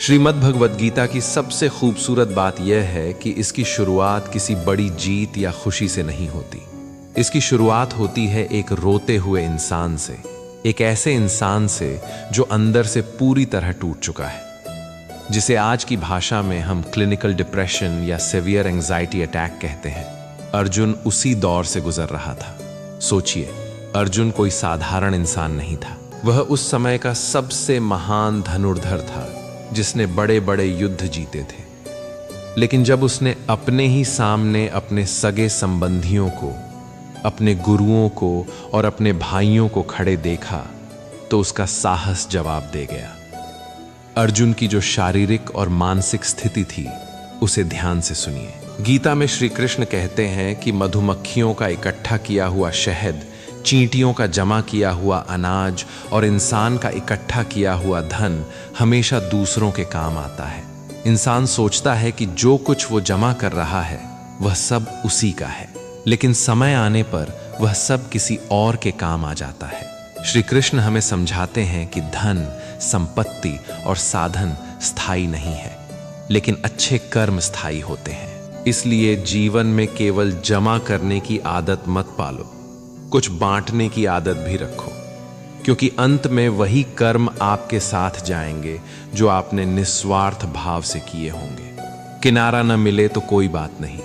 श्रीमद् भगवद गीता की सबसे खूबसूरत बात यह है कि इसकी शुरुआत किसी बड़ी जीत या खुशी से नहीं होती। इसकी शुरुआत होती है एक रोते हुए इंसान से, एक ऐसे इंसान से जो अंदर से पूरी तरह टूट चुका है, जिसे आज की भाषा में हम क्लिनिकल डिप्रेशन या सीवियर एंजाइटी अटैक कहते हैं। अर्जुन उसी दौर से गुजर रहा था। सोचिए, अर्जुन कोई साधारण इंसान नहीं था। वह उस समय का सबसे महान धनुर्धर था, जिसने बड़े बड़े युद्ध जीते थे। लेकिन जब उसने अपने ही सामने अपने सगे संबंधियों को, अपने गुरुओं को और अपने भाइयों को खड़े देखा, तो उसका साहस जवाब दे गया। अर्जुन की जो शारीरिक और मानसिक स्थिति थी, उसे ध्यान से सुनिए। गीता में श्री कृष्ण कहते हैं कि मधुमक्खियों का इकट्ठा किया हुआ शहद, चींटियों का जमा किया हुआ अनाज और इंसान का इकट्ठा किया हुआ धन हमेशा दूसरों के काम आता है। इंसान सोचता है कि जो कुछ वो जमा कर रहा है वह सब उसी का है, लेकिन समय आने पर वह सब किसी और के काम आ जाता है। श्री कृष्ण हमें समझाते हैं कि धन, संपत्ति और साधन स्थायी नहीं है, लेकिन अच्छे कर्म स्थायी होते हैं। इसलिए जीवन में केवल जमा करने की आदत मत पालो, कुछ बांटने की आदत भी रखो, क्योंकि अंत में वही कर्म आपके साथ जाएंगे जो आपने निस्वार्थ भाव से किए होंगे। किनारा न मिले तो कोई बात नहीं,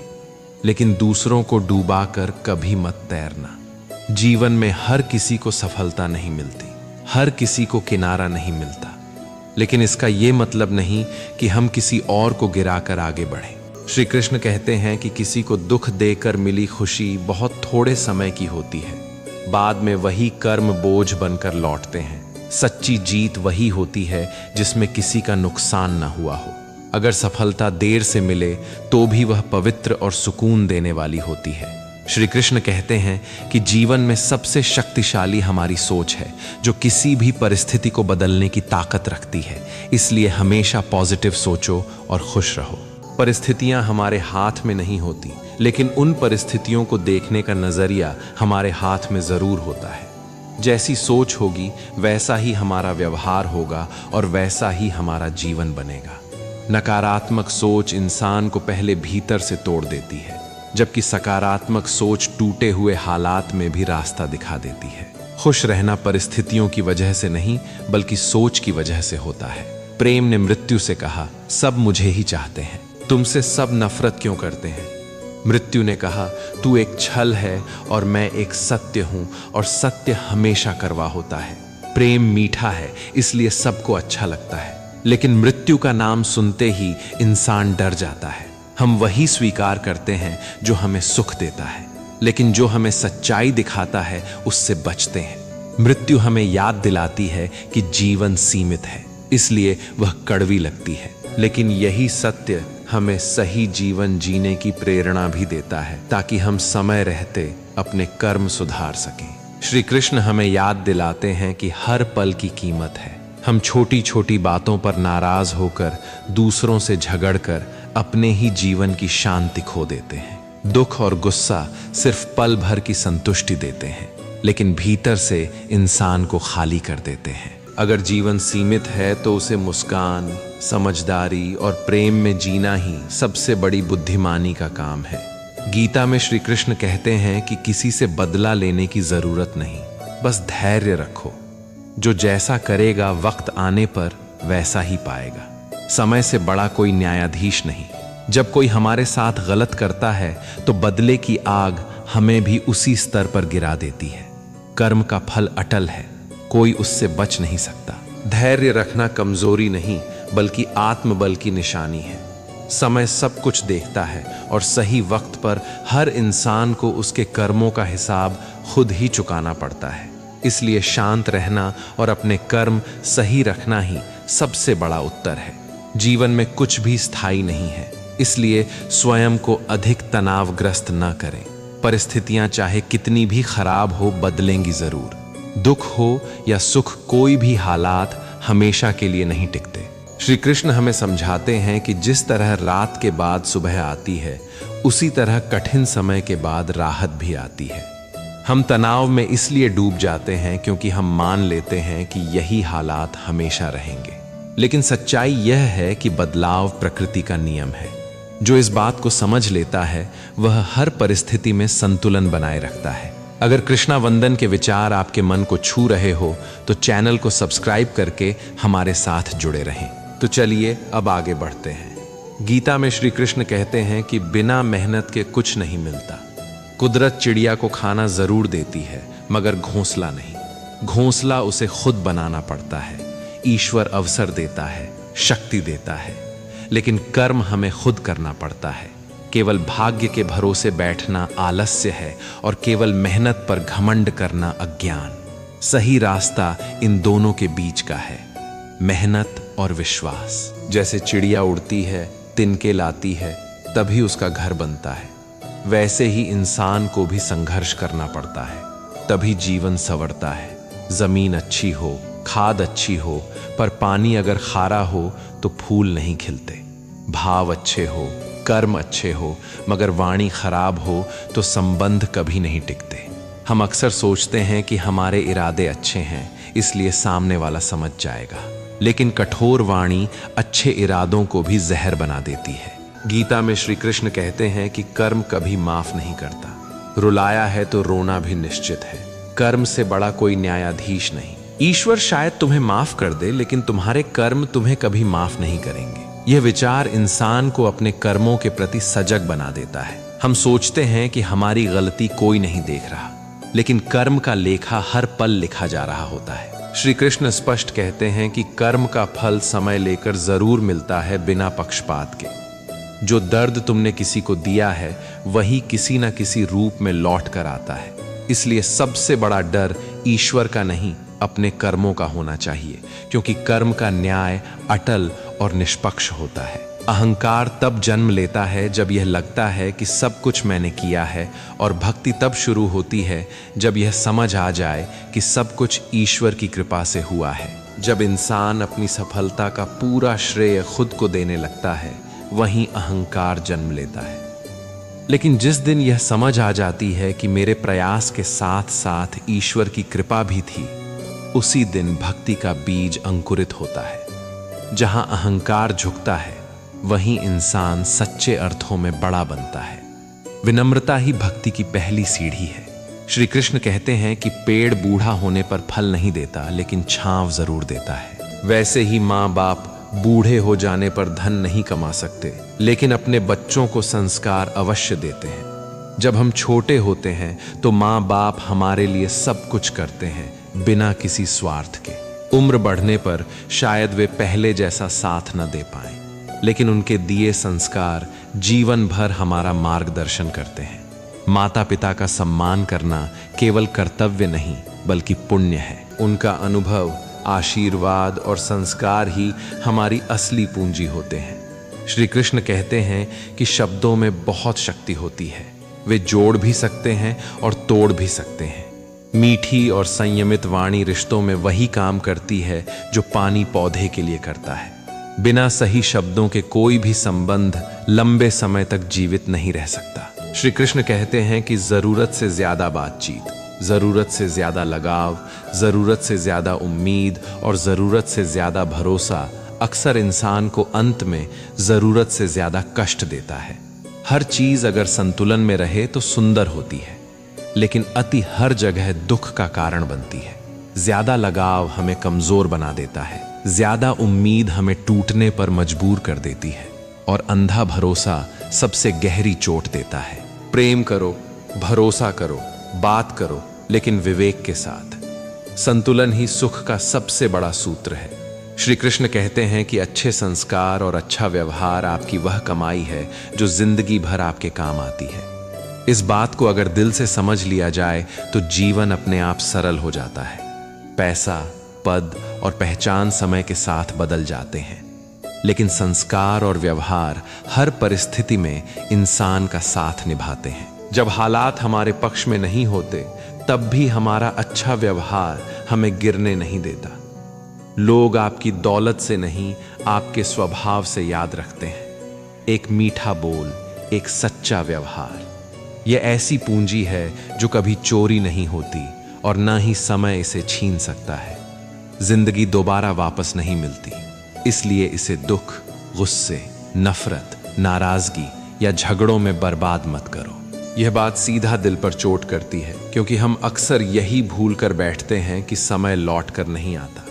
लेकिन दूसरों को डूबाकर कभी मत तैरना। जीवन में हर किसी को सफलता नहीं मिलती, हर किसी को किनारा नहीं मिलता, लेकिन इसका यह मतलब नहीं कि हम किसी और को गिराकर आगे बढ़ें। श्री कृष्ण कहते हैं कि किसी को दुख देकर मिली खुशी बहुत थोड़े समय की होती है, बाद में वही कर्म बोझ बनकर लौटते हैं। सच्ची जीत वही होती है जिसमें किसी का नुकसान न हुआ हो। अगर सफलता देर से मिले तो भी वह पवित्र और सुकून देने वाली होती है। श्री कृष्ण कहते हैं कि जीवन में सबसे शक्तिशाली हमारी सोच है, जो किसी भी परिस्थिति को बदलने की ताकत रखती है। इसलिए हमेशा पॉजिटिव सोचो और खुश रहो। परिस्थितियां हमारे हाथ में नहीं होती, लेकिन उन परिस्थितियों को देखने का नजरिया हमारे हाथ में जरूर होता है। जैसी सोच होगी वैसा ही हमारा व्यवहार होगा और वैसा ही हमारा जीवन बनेगा। नकारात्मक सोच इंसान को पहले भीतर से तोड़ देती है, जबकि सकारात्मक सोच टूटे हुए हालात में भी रास्ता दिखा देती है। खुश रहना परिस्थितियों की वजह से नहीं, बल्कि सोच की वजह से होता है। प्रेम ने मृत्यु से कहा, सब मुझे ही चाहते हैं, तुमसे सब नफरत क्यों करते हैं? मृत्यु ने कहा, तू एक छल है और मैं एक सत्य हूं, और सत्य हमेशा कड़वा होता है। प्रेम मीठा है, इसलिए सबको अच्छा लगता है, लेकिन मृत्यु का नाम सुनते ही इंसान डर जाता है। हम वही स्वीकार करते हैं जो हमें सुख देता है, लेकिन जो हमें सच्चाई दिखाता है उससे बचते हैं। मृत्यु हमें याद दिलाती है कि जीवन सीमित है, इसलिए वह कड़वी लगती है, लेकिन यही सत्य हमें सही जीवन जीने की प्रेरणा भी देता है, ताकि हम समय रहते अपने कर्म सुधार सकें। श्री कृष्ण हमें याद दिलाते हैं कि हर पल की कीमत है। हम छोटी छोटी बातों पर नाराज होकर, दूसरों से झगड़कर अपने ही जीवन की शांति खो देते हैं। दुख और गुस्सा सिर्फ पल भर की संतुष्टि देते हैं, लेकिन भीतर से इंसान को खाली कर देते हैं। अगर जीवन सीमित है तो उसे मुस्कान, समझदारी और प्रेम में जीना ही सबसे बड़ी बुद्धिमानी का काम है। गीता में श्री कृष्ण कहते हैं कि किसी से बदला लेने की जरूरत नहीं, बस धैर्य रखो। जो जैसा करेगा वक्त आने पर वैसा ही पाएगा। समय से बड़ा कोई न्यायाधीश नहीं। जब कोई हमारे साथ गलत करता है तो बदले की आग हमें भी उसी स्तर पर गिरा देती है। कर्म का फल अटल है, कोई उससे बच नहीं सकता। धैर्य रखना कमजोरी नहीं, बल्कि आत्मबल की निशानी है। समय सब कुछ देखता है और सही वक्त पर हर इंसान को उसके कर्मों का हिसाब खुद ही चुकाना पड़ता है। इसलिए शांत रहना और अपने कर्म सही रखना ही सबसे बड़ा उत्तर है। जीवन में कुछ भी स्थायी नहीं है, इसलिए स्वयं को अधिक तनावग्रस्त न करें। परिस्थितियां चाहे कितनी भी खराब हो, बदलेंगी जरूर। दुख हो या सुख, कोई भी हालात हमेशा के लिए नहीं टिकते। श्री कृष्ण हमें समझाते हैं कि जिस तरह रात के बाद सुबह आती है, उसी तरह कठिन समय के बाद राहत भी आती है। हम तनाव में इसलिए डूब जाते हैं क्योंकि हम मान लेते हैं कि यही हालात हमेशा रहेंगे, लेकिन सच्चाई यह है कि बदलाव प्रकृति का नियम है। जो इस बात को समझ लेता है वह हर परिस्थिति में संतुलन बनाए रखता है। अगर कृष्णा वंदन के विचार आपके मन को छू रहे हो तो चैनल को सब्सक्राइब करके हमारे साथ जुड़े रहें। तो चलिए अब आगे बढ़ते हैं। गीता में श्री कृष्ण कहते हैं कि बिना मेहनत के कुछ नहीं मिलता। कुदरत चिड़िया को खाना जरूर देती है मगर घोंसला नहीं। घोंसला उसे खुद बनाना पड़ता है। ईश्वर अवसर देता है, शक्ति देता है, लेकिन कर्म हमें खुद करना पड़ता है। केवल भाग्य के भरोसे बैठना आलस्य है और केवल मेहनत पर घमंड करना अज्ञान। सही रास्ता इन दोनों के बीच का है, मेहनत और विश्वास। जैसे चिड़िया उड़ती है, तिनके लाती है, तभी उसका घर बनता है, वैसे ही इंसान को भी संघर्ष करना पड़ता है, तभी जीवन संवरता है। जमीन अच्छी हो, खाद अच्छी हो, पर पानी अगर खारा हो तो फूल नहीं खिलते। भाव अच्छे हो, कर्म अच्छे हो, मगर वाणी खराब हो तो संबंध कभी नहीं टिकते। हम अक्सर सोचते हैं कि हमारे इरादे अच्छे हैं इसलिए सामने वाला समझ जाएगा, लेकिन कठोर वाणी अच्छे इरादों को भी जहर बना देती है। गीता में श्री कृष्ण कहते हैं कि कर्म कभी माफ नहीं करता। रुलाया है तो रोना भी निश्चित है। कर्म से बड़ा कोई न्यायाधीश नहीं। ईश्वर शायद तुम्हें माफ कर दे, लेकिन तुम्हारे कर्म तुम्हें कभी माफ नहीं करेंगे। यह विचार इंसान को अपने कर्मों के प्रति सजग बना देता है। हम सोचते हैं कि हमारी गलती कोई नहीं देख रहा, लेकिन कर्म का लेखा हर पल लिखा जा रहा होता है। श्री कृष्ण स्पष्ट कहते हैं कि कर्म का फल समय लेकर जरूर मिलता है, बिना पक्षपात के। जो दर्द तुमने किसी को दिया है वही किसी न किसी रूप में लौट कर आता है। इसलिए सबसे बड़ा डर ईश्वर का नहीं, अपने कर्मों का होना चाहिए, क्योंकि कर्म का न्याय अटल और निष्पक्ष होता है। अहंकार तब जन्म लेता है जब यह लगता है कि सब कुछ मैंने किया है, और भक्ति तब शुरू होती है जब यह समझ आ जाए कि सब कुछ ईश्वर की कृपा से हुआ है। जब इंसान अपनी सफलता का पूरा श्रेय खुद को देने लगता है, वहीं अहंकार जन्म लेता है। लेकिन जिस दिन यह समझ आ जाती है कि मेरे प्रयास के साथ साथ ईश्वर की कृपा भी थी, उसी दिन भक्ति का बीज अंकुरित होता है। जहां अहंकार झुकता है वहीं इंसान सच्चे अर्थों में बड़ा बनता है। विनम्रता ही भक्ति की पहली सीढ़ी है। श्री कृष्ण कहते हैं कि पेड़ बूढ़ा होने पर फल नहीं देता, लेकिन छांव जरूर देता है। वैसे ही माँ बाप बूढ़े हो जाने पर धन नहीं कमा सकते, लेकिन अपने बच्चों को संस्कार अवश्य देते हैं। जब हम छोटे होते हैं तो माँ बाप हमारे लिए सब कुछ करते हैं, बिना किसी स्वार्थ के। उम्र बढ़ने पर शायद वे पहले जैसा साथ न दे पाएं, लेकिन उनके दिए संस्कार जीवन भर हमारा मार्गदर्शन करते हैं। माता पिता का सम्मान करना केवल कर्तव्य नहीं बल्कि पुण्य है। उनका अनुभव, आशीर्वाद और संस्कार ही हमारी असली पूंजी होते हैं। श्री कृष्ण कहते हैं कि शब्दों में बहुत शक्ति होती है। वे जोड़ भी सकते हैं और तोड़ भी सकते हैं। मीठी और संयमित वाणी रिश्तों में वही काम करती है जो पानी पौधे के लिए करता है। बिना सही शब्दों के कोई भी संबंध लंबे समय तक जीवित नहीं रह सकता। श्री कृष्ण कहते हैं कि जरूरत से ज्यादा बातचीत, जरूरत से ज्यादा लगाव, जरूरत से ज्यादा उम्मीद और जरूरत से ज्यादा भरोसा अक्सर इंसान को अंत में जरूरत से ज्यादा कष्ट देता है। हर चीज अगर संतुलन में रहे तो सुंदर होती है, लेकिन अति हर जगह दुख का कारण बनती है। ज्यादा लगाव हमें कमजोर बना देता है, ज्यादा उम्मीद हमें टूटने पर मजबूर कर देती है, और अंधा भरोसा सबसे गहरी चोट देता है। प्रेम करो, भरोसा करो, बात करो, लेकिन विवेक के साथ। संतुलन ही सुख का सबसे बड़ा सूत्र है। श्री कृष्ण कहते हैं कि अच्छे संस्कार और अच्छा व्यवहार आपकी वह कमाई है जो जिंदगी भर आपके काम आती है। इस बात को अगर दिल से समझ लिया जाए तो जीवन अपने आप सरल हो जाता है। पैसा, पद और पहचान समय के साथ बदल जाते हैं, लेकिन संस्कार और व्यवहार हर परिस्थिति में इंसान का साथ निभाते हैं। जब हालात हमारे पक्ष में नहीं होते, तब भी हमारा अच्छा व्यवहार हमें गिरने नहीं देता। लोग आपकी दौलत से नहीं, आपके स्वभाव से याद रखते हैं। एक मीठा बोल, एक सच्चा व्यवहार, यह ऐसी पूंजी है जो कभी चोरी नहीं होती और ना ही समय इसे छीन सकता है। जिंदगी दोबारा वापस नहीं मिलती, इसलिए इसे दुख, गुस्से, नफरत, नाराजगी या झगड़ों में बर्बाद मत करो। यह बात सीधा दिल पर चोट करती है, क्योंकि हम अक्सर यही भूल कर बैठते हैं कि समय लौट कर नहीं आता।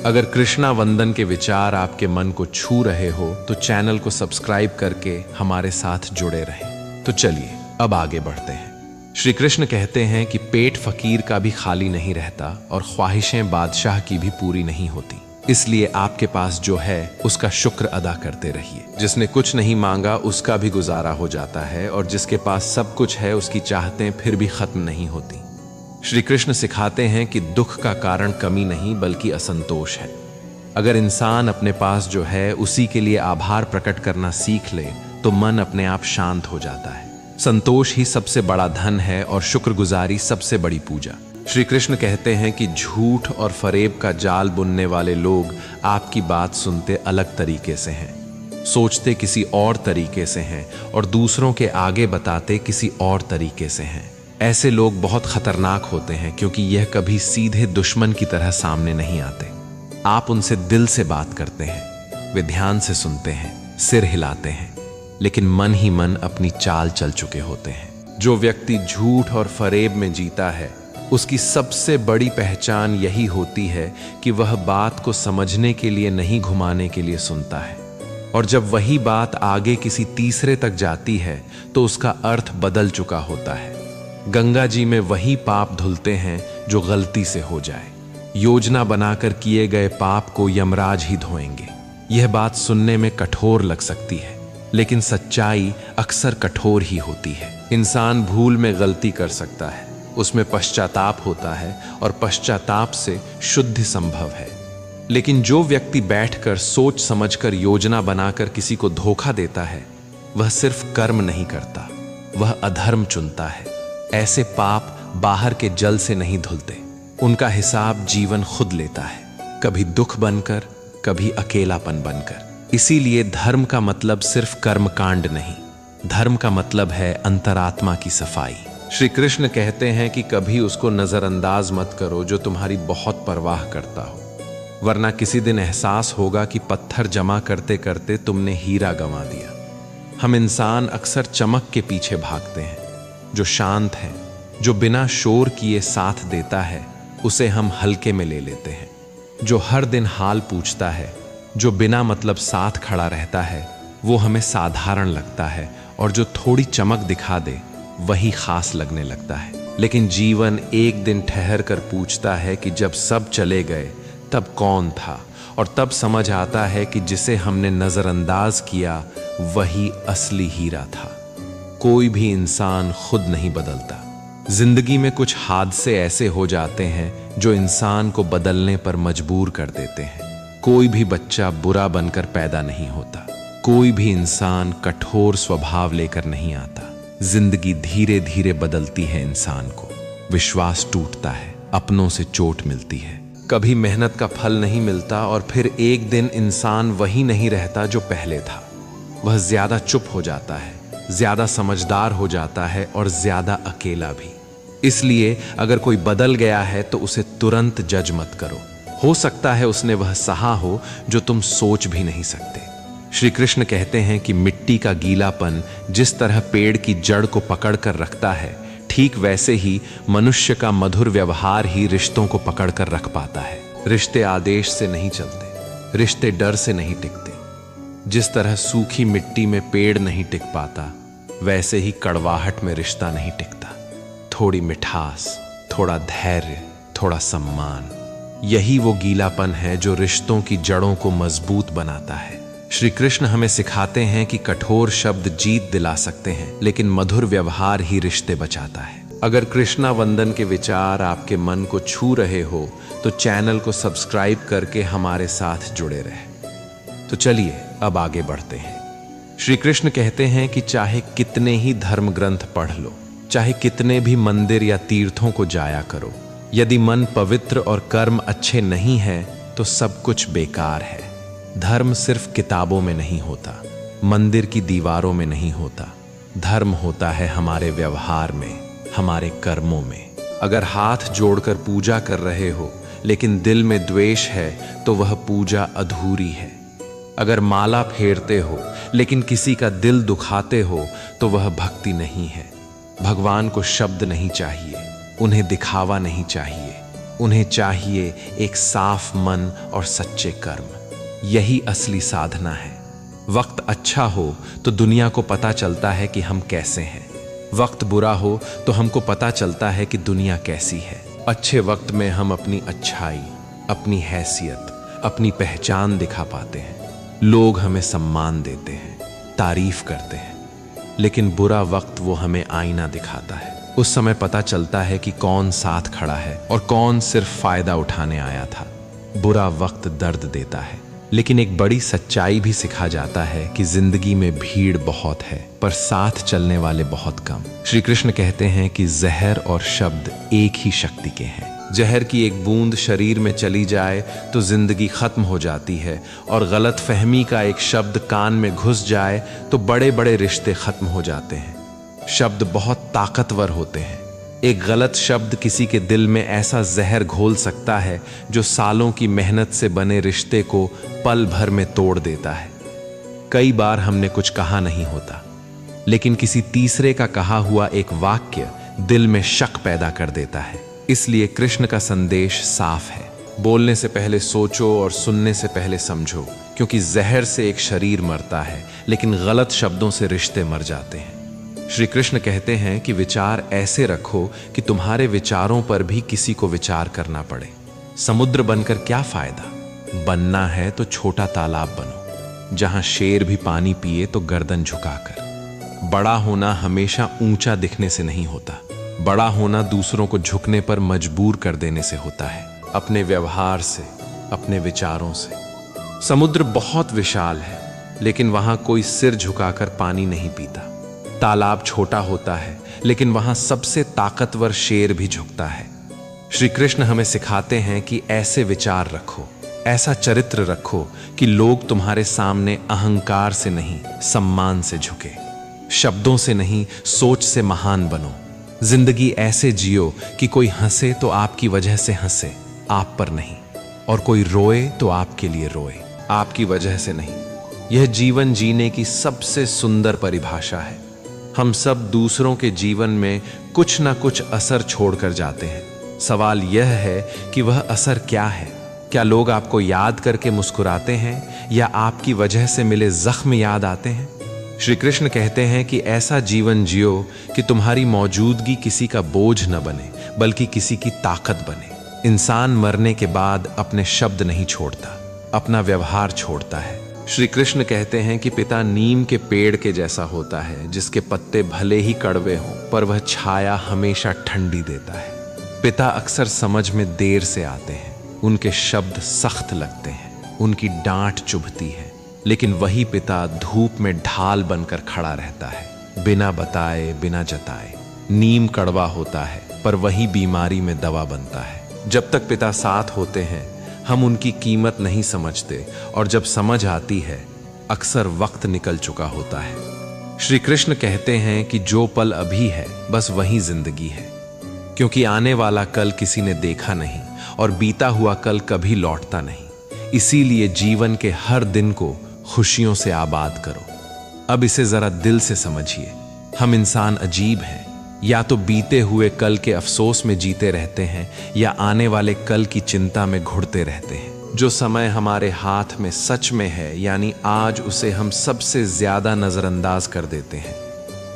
अगर कृष्णा वंदन के विचार आपके मन को छू रहे हो तो चैनल को सब्सक्राइब करके हमारे साथ जुड़े रहें। तो चलिए अब आगे बढ़ते हैं। श्री कृष्ण कहते हैं कि पेट फकीर का भी खाली नहीं रहता और ख्वाहिशें बादशाह की भी पूरी नहीं होती। इसलिए आपके पास जो है उसका शुक्र अदा करते रहिए। जिसने कुछ नहीं मांगा उसका भी गुजारा हो जाता है, और जिसके पास सब कुछ है उसकी चाहतें फिर भी खत्म नहीं होती। श्री कृष्ण सिखाते हैं कि दुख का कारण कमी नहीं बल्कि असंतोष है। अगर इंसान अपने पास जो है उसी के लिए आभार प्रकट करना सीख ले तो मन अपने आप शांत हो जाता है। संतोष ही सबसे बड़ा धन है और शुक्रगुजारी सबसे बड़ी पूजा। श्री कृष्ण कहते हैं कि झूठ और फरेब का जाल बुनने वाले लोग आपकी बात सुनते अलग तरीके से हैं, सोचते किसी और तरीके से हैं और दूसरों के आगे बताते किसी और तरीके से हैं। ऐसे लोग बहुत खतरनाक होते हैं, क्योंकि यह कभी सीधे दुश्मन की तरह सामने नहीं आते। आप उनसे दिल से बात करते हैं, वे ध्यान से सुनते हैं, सिर हिलाते हैं, लेकिन मन ही मन अपनी चाल चल चुके होते हैं। जो व्यक्ति झूठ और फरेब में जीता है उसकी सबसे बड़ी पहचान यही होती है कि वह बात को समझने के लिए नहीं, घुमाने के लिए सुनता है, और जब वही बात आगे किसी तीसरे तक जाती है तो उसका अर्थ बदल चुका होता है। गंगा जी में वही पाप धुलते हैं जो गलती से हो जाए। योजना बनाकर किए गए पाप को यमराज ही धोएंगे। यह बात सुनने में कठोर लग सकती है, लेकिन सच्चाई अक्सर कठोर ही होती है। इंसान भूल में गलती कर सकता है, उसमें पश्चाताप होता है और पश्चाताप से शुद्धि संभव है। लेकिन जो व्यक्ति बैठकर सोच समझकर योजना बनाकर किसी को धोखा देता है, वह सिर्फ कर्म नहीं करता, वह अधर्म चुनता है। ऐसे पाप बाहर के जल से नहीं धुलते, उनका हिसाब जीवन खुद लेता है, कभी दुख बनकर, कभी अकेलापन बनकर। इसीलिए धर्म का मतलब सिर्फ कर्मकांड नहीं, धर्म का मतलब है अंतरात्मा की सफाई। श्री कृष्ण कहते हैं कि कभी उसको नजरअंदाज मत करो जो तुम्हारी बहुत परवाह करता हो, वरना किसी दिन एहसास होगा कि पत्थर जमा करते करते तुमने हीरा गंवा दिया। हम इंसान अक्सर चमक के पीछे भागते हैं। जो शांत है, जो बिना शोर किए साथ देता है, उसे हम हल्के में ले लेते हैं। जो हर दिन हाल पूछता है, जो बिना मतलब साथ खड़ा रहता है, वो हमें साधारण लगता है, और जो थोड़ी चमक दिखा दे वही खास लगने लगता है। लेकिन जीवन एक दिन ठहर कर पूछता है कि जब सब चले गए तब कौन था, और तब समझ आता है कि जिसे हमने नजरअंदाज किया वही असली हीरा था। कोई भी इंसान खुद नहीं बदलता। जिंदगी में कुछ हादसे ऐसे हो जाते हैं जो इंसान को बदलने पर मजबूर कर देते हैं। कोई भी बच्चा बुरा बनकर पैदा नहीं होता, कोई भी इंसान कठोर स्वभाव लेकर नहीं आता। जिंदगी धीरे धीरे बदलती है इंसान को। विश्वास टूटता है, अपनों से चोट मिलती है, कभी मेहनत का फल नहीं मिलता, और फिर एक दिन इंसान वही नहीं रहता जो पहले था। वह ज्यादा चुप हो जाता है, ज्यादा समझदार हो जाता है और ज्यादा अकेला भी। इसलिए अगर कोई बदल गया है तो उसे तुरंत जज मत करो। हो सकता है उसने वह सहा हो जो तुम सोच भी नहीं सकते। श्री कृष्ण कहते हैं कि मिट्टी का गीलापन जिस तरह पेड़ की जड़ को पकड़ कर रखता है, ठीक वैसे ही मनुष्य का मधुर व्यवहार ही रिश्तों को पकड़ कर रख पाता है। रिश्ते आदेश से नहीं चलते, रिश्ते डर से नहीं टिकते। जिस तरह सूखी मिट्टी में पेड़ नहीं टिक पाता, वैसे ही कड़वाहट में रिश्ता नहीं टिकता। थोड़ी मिठास, थोड़ा धैर्य, थोड़ा सम्मान, यही वो गीलापन है जो रिश्तों की जड़ों को मजबूत बनाता है। श्री कृष्ण हमें सिखाते हैं कि कठोर शब्द जीत दिला सकते हैं, लेकिन मधुर व्यवहार ही रिश्ते बचाता है। अगर कृष्णा वंदन के विचार आपके मन को छू रहे हो तो चैनल को सब्सक्राइब करके हमारे साथ जुड़े रहे। तो चलिए अब आगे बढ़ते हैं। श्री कृष्ण कहते हैं कि चाहे कितने ही धर्म ग्रंथ पढ़ लो, चाहे कितने भी मंदिर या तीर्थों को जाया करो, यदि मन पवित्र और कर्म अच्छे नहीं है तो सब कुछ बेकार है। धर्म सिर्फ किताबों में नहीं होता, मंदिर की दीवारों में नहीं होता। धर्म होता है हमारे व्यवहार में, हमारे कर्मों में। अगर हाथ जोड़कर पूजा कर रहे हो लेकिन दिल में द्वेष है तो वह पूजा अधूरी है। अगर माला फेरते हो लेकिन किसी का दिल दुखाते हो तो वह भक्ति नहीं है। भगवान को शब्द नहीं चाहिए, उन्हें दिखावा नहीं चाहिए, उन्हें चाहिए एक साफ मन और सच्चे कर्म। यही असली साधना है। वक्त अच्छा हो तो दुनिया को पता चलता है कि हम कैसे हैं। वक्त बुरा हो तो हमको पता चलता है कि दुनिया कैसी है। अच्छे वक्त में हम अपनी अच्छाई, अपनी हैसियत, अपनी पहचान दिखा पाते हैं। लोग हमें सम्मान देते हैं, तारीफ करते हैं। लेकिन बुरा वक्त वो हमें आईना दिखाता है। उस समय पता चलता है कि कौन साथ खड़ा है और कौन सिर्फ फायदा उठाने आया था। बुरा वक्त दर्द देता है, लेकिन एक बड़ी सच्चाई भी सिखा जाता है कि जिंदगी में भीड़ बहुत है पर साथ चलने वाले बहुत कम। श्री कृष्ण कहते हैं कि जहर और शब्द एक ही शक्ति के हैं। जहर की एक बूंद शरीर में चली जाए तो जिंदगी खत्म हो जाती है, और गलत फहमी का एक शब्द कान में घुस जाए तो बड़े बड़े रिश्ते खत्म हो जाते हैं। शब्द बहुत ताकतवर होते हैं। एक गलत शब्द किसी के दिल में ऐसा जहर घोल सकता है जो सालों की मेहनत से बने रिश्ते को पल भर में तोड़ देता है। कई बार हमने कुछ कहा नहीं होता, लेकिन किसी तीसरे का कहा हुआ एक वाक्य दिल में शक पैदा कर देता है। इसलिए कृष्ण का संदेश साफ है, बोलने से पहले सोचो और सुनने से पहले समझो, क्योंकि जहर से एक शरीर मरता है लेकिन गलत शब्दों से रिश्ते मर जाते हैं। श्री कृष्ण कहते हैं कि विचार ऐसे रखो कि तुम्हारे विचारों पर भी किसी को विचार करना पड़े। समुद्र बनकर क्या फायदा? बनना है तो छोटा तालाब बनो, जहां शेर भी पानी पिए तो गर्दन झुकाकर। बड़ा होना हमेशा ऊंचा दिखने से नहीं होता। बड़ा होना दूसरों को झुकने पर मजबूर कर देने से होता है, अपने व्यवहार से, अपने विचारों से। समुद्र बहुत विशाल है, लेकिन वहां कोई सिर झुकाकर पानी नहीं पीता। तालाब छोटा होता है, लेकिन वहां सबसे ताकतवर शेर भी झुकता है। श्री कृष्ण हमें सिखाते हैं कि ऐसे विचार रखो, ऐसा चरित्र रखो कि लोग तुम्हारे सामने अहंकार से नहीं, सम्मान से झुके। शब्दों से नहीं, सोच से महान बनो। जिंदगी ऐसे जियो कि कोई हंसे तो आपकी वजह से हंसे, आप पर नहीं, और कोई रोए तो आपके लिए रोए, आपकी वजह से नहीं। यह जीवन जीने की सबसे सुंदर परिभाषा है। हम सब दूसरों के जीवन में कुछ ना कुछ असर छोड़कर जाते हैं। सवाल यह है कि वह असर क्या है? क्या लोग आपको याद करके मुस्कुराते हैं या आपकी वजह से मिले जख्म याद आते हैं? श्री कृष्ण कहते हैं कि ऐसा जीवन जियो कि तुम्हारी मौजूदगी किसी का बोझ न बने, बल्कि किसी की ताकत बने। इंसान मरने के बाद अपने शब्द नहीं छोड़ता, अपना व्यवहार छोड़ता है। श्री कृष्ण कहते हैं कि पिता नीम के पेड़ के जैसा होता है, जिसके पत्ते भले ही कड़वे हों पर वह छाया हमेशा ठंडी देता है। पिता अक्सर समझ में देर से आते हैं, उनके शब्द सख्त लगते हैं, उनकी डांट चुभती है, लेकिन वही पिता धूप में ढाल बनकर खड़ा रहता है, बिना बताए, बिना जताए। नीम कड़वा होता है पर वही बीमारी में दवा बनता है। जब तक पिता साथ होते हैं हम उनकी कीमत नहीं समझते, और जब समझ आती है अक्सर वक्त निकल चुका होता है। श्री कृष्ण कहते हैं कि जो पल अभी है बस वही जिंदगी है, क्योंकि आने वाला कल किसी ने देखा नहीं और बीता हुआ कल कभी लौटता नहीं। इसीलिए जीवन के हर दिन को खुशियों से आबाद करो। अब इसे जरा दिल से समझिए। हम इंसान अजीब हैं, या तो बीते हुए कल के अफसोस में जीते रहते हैं या आने वाले कल की चिंता में घुटते रहते हैं। जो समय हमारे हाथ में सच में है, यानी आज, उसे हम सबसे ज्यादा नजरअंदाज कर देते हैं।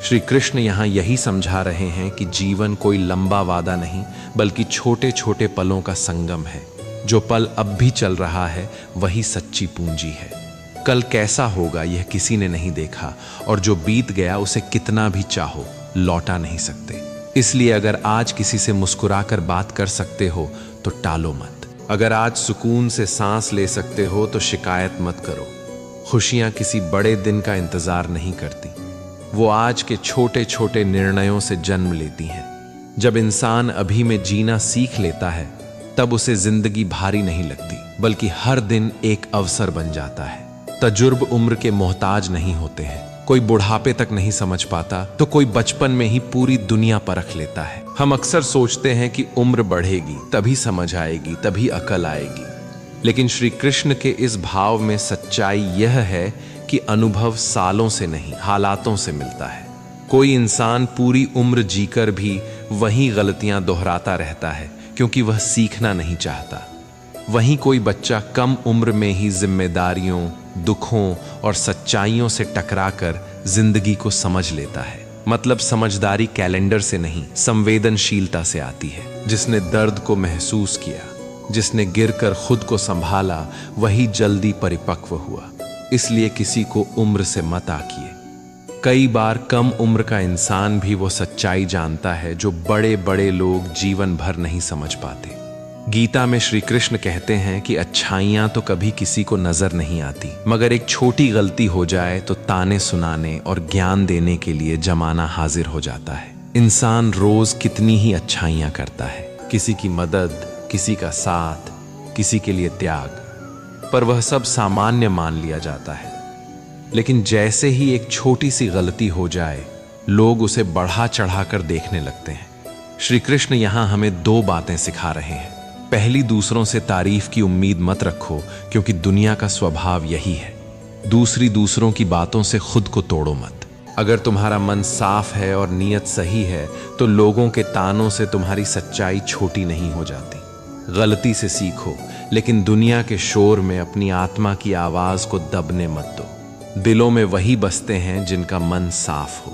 श्री कृष्ण यहाँ यही समझा रहे हैं कि जीवन कोई लंबा वादा नहीं, बल्कि छोटे छोटे पलों का संगम है। जो पल अब भी चल रहा है वही सच्ची पूंजी है। कल कैसा होगा यह किसी ने नहीं देखा, और जो बीत गया उसे कितना भी चाहो लौटा नहीं सकते। इसलिए अगर आज किसी से मुस्कुराकर बात कर सकते हो तो टालो मत। अगर आज सुकून से सांस ले सकते हो तो शिकायत मत करो। खुशियां किसी बड़े दिन का इंतजार नहीं करती, वो आज के छोटे छोटे निर्णयों से जन्म लेती हैं। जब इंसान अभी में जीना सीख लेता है तब उसे जिंदगी भारी नहीं लगती, बल्कि हर दिन एक अवसर बन जाता है। तजुर्ब उम्र के मोहताज नहीं होते हैं। कोई बुढ़ापे तक नहीं समझ पाता तो कोई बचपन में ही पूरी दुनिया परख लेता है। हम अक्सर सोचते हैं कि उम्र बढ़ेगी तभी समझ आएगी, तभी अकल आएगी, लेकिन श्री कृष्ण के इस भाव में सच्चाई यह है कि अनुभव सालों से नहीं, हालातों से मिलता है। कोई इंसान पूरी उम्र जीकर भी वही गलतियां दोहराता रहता है क्योंकि वह सीखना नहीं चाहता। वहीं कोई बच्चा कम उम्र में ही जिम्मेदारियों, दुखों और सच्चाइयों से टकराकर जिंदगी को समझ लेता है। मतलब समझदारी कैलेंडर से नहीं, संवेदनशीलता से आती है। जिसने दर्द को महसूस किया, जिसने गिरकर खुद को संभाला, वही जल्दी परिपक्व हुआ। इसलिए किसी को उम्र से मत आकिए। कई बार कम उम्र का इंसान भी वो सच्चाई जानता है जो बड़े बड़े लोग जीवन भर नहीं समझ पाते। गीता में श्री कृष्ण कहते हैं कि अच्छाइयां तो कभी किसी को नजर नहीं आती, मगर एक छोटी गलती हो जाए तो ताने सुनाने और ज्ञान देने के लिए जमाना हाजिर हो जाता है। इंसान रोज कितनी ही अच्छाइयां करता है, किसी की मदद, किसी का साथ, किसी के लिए त्याग, पर वह सब सामान्य मान लिया जाता है। लेकिन जैसे ही एक छोटी सी गलती हो जाए, लोग उसे बढ़ा चढ़ाकर देखने लगते हैं। श्री कृष्ण यहां हमें 2 बातें सिखा रहे हैं। पहली, दूसरों से तारीफ की उम्मीद मत रखो क्योंकि दुनिया का स्वभाव यही है। दूसरी, दूसरों की बातों से खुद को तोड़ो मत। अगर तुम्हारा मन साफ है और नीयत सही है तो लोगों के तानों से तुम्हारी सच्चाई छोटी नहीं हो जाती। गलती से सीखो, लेकिन दुनिया के शोर में अपनी आत्मा की आवाज को दबने मत दो। दिलों में वही बसते हैं जिनका मन साफ हो,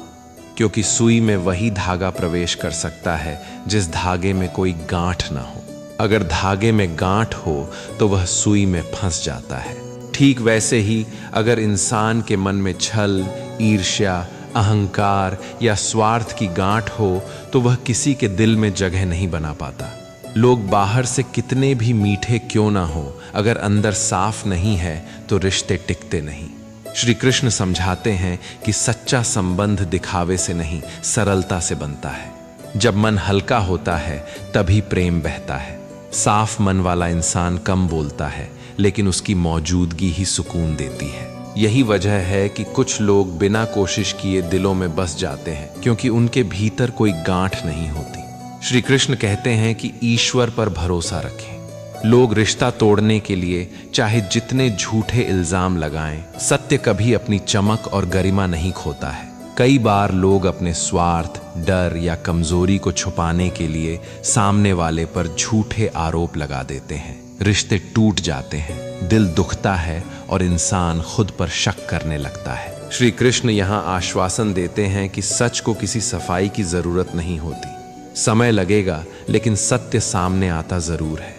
क्योंकि सुई में वही धागा प्रवेश कर सकता है जिस धागे में कोई गांठ ना हो। अगर धागे में गांठ हो तो वह सुई में फंस जाता है। ठीक वैसे ही अगर इंसान के मन में छल, ईर्ष्या, अहंकार या स्वार्थ की गांठ हो तो वह किसी के दिल में जगह नहीं बना पाता। लोग बाहर से कितने भी मीठे क्यों ना हो, अगर अंदर साफ नहीं है तो रिश्ते टिकते नहीं। श्री कृष्ण समझाते हैं कि सच्चा संबंध दिखावे से नहीं, सरलता से बनता है। जब मन हल्का होता है तभी प्रेम बहता है। साफ मन वाला इंसान कम बोलता है, लेकिन उसकी मौजूदगी ही सुकून देती है। यही वजह है कि कुछ लोग बिना कोशिश किए दिलों में बस जाते हैं, क्योंकि उनके भीतर कोई गांठ नहीं होती। श्री कृष्ण कहते हैं कि ईश्वर पर भरोसा रखें। लोग रिश्ता तोड़ने के लिए चाहे जितने झूठे इल्जाम लगाएं, सत्य कभी अपनी चमक और गरिमा नहीं खोता है। कई बार लोग अपने स्वार्थ, डर या कमजोरी को छुपाने के लिए सामने वाले पर झूठे आरोप लगा देते हैं। रिश्ते टूट जाते हैं, दिल दुखता है और इंसान खुद पर शक करने लगता है। श्री कृष्ण यहाँ आश्वासन देते हैं कि सच को किसी सफाई की जरूरत नहीं होती। समय लगेगा, लेकिन सत्य सामने आता जरूर है।